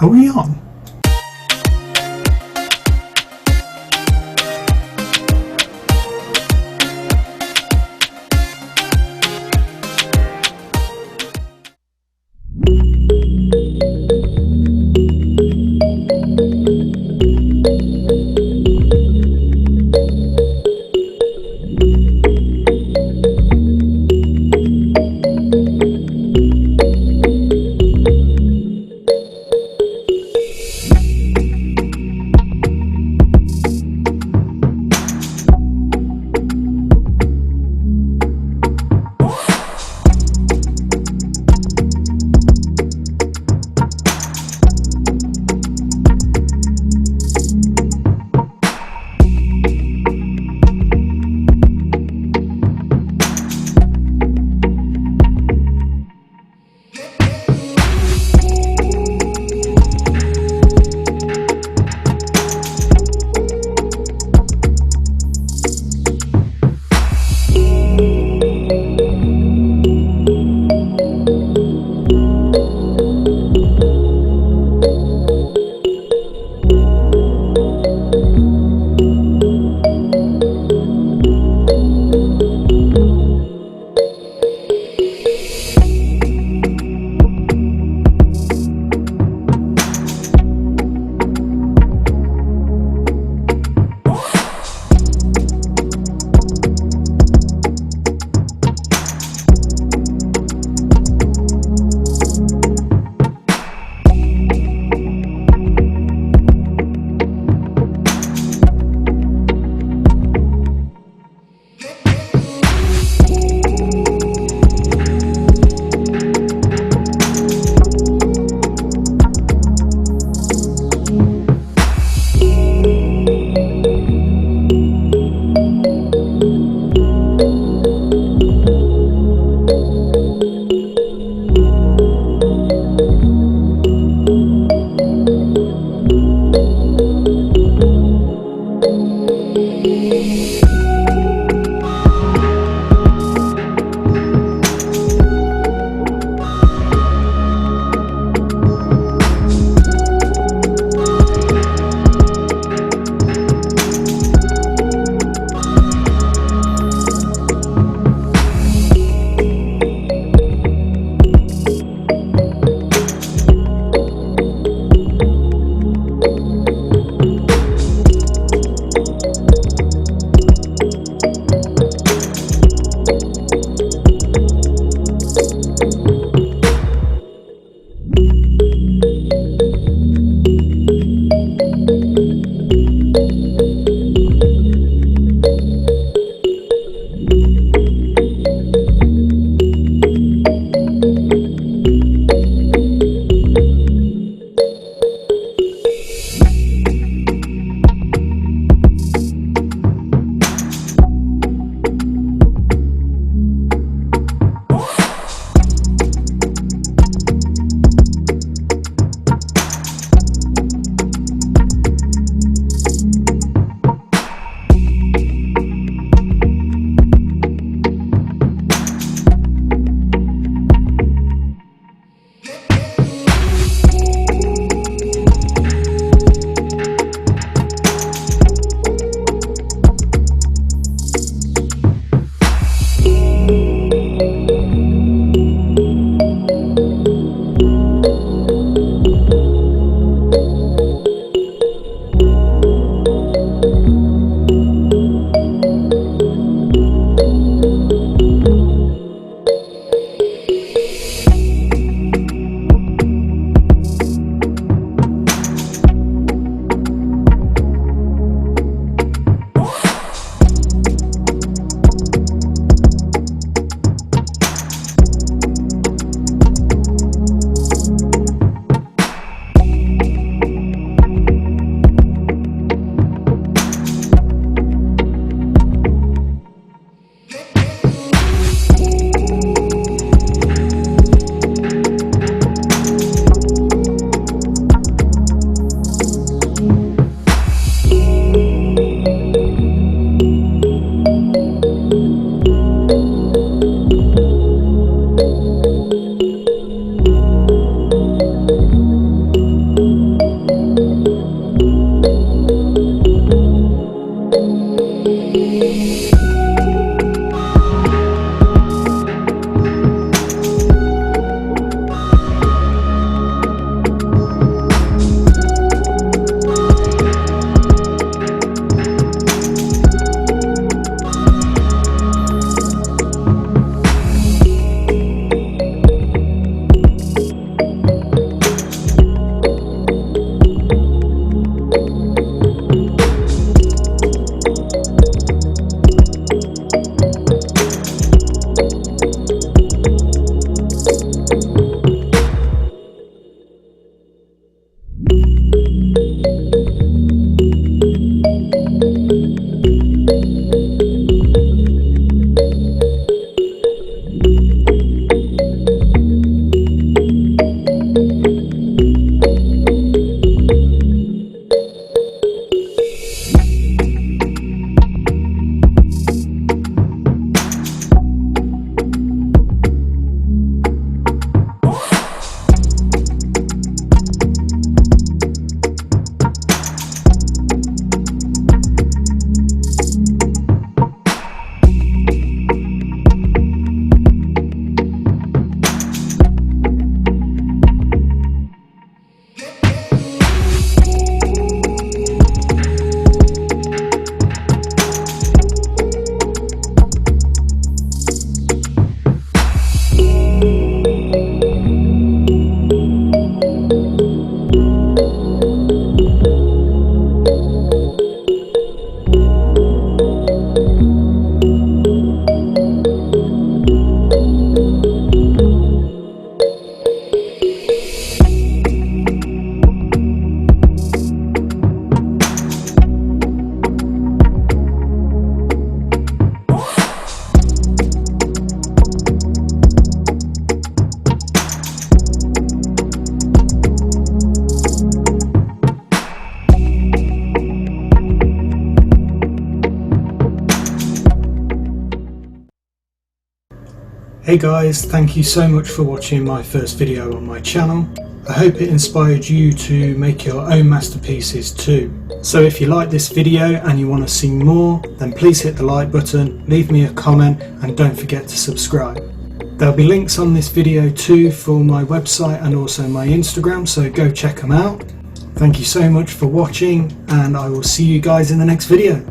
Are we on? Hey guys, thank you so much for watching my first video on my channel. I hope it inspired you to make your own masterpieces too. So if you like this video and you want to see more, then please hit the like button, leave me a comment and don't forget to subscribe. There'll be links on this video too for my website and also my Instagram, so go check them out. Thank you so much for watching and I will see you guys in the next video.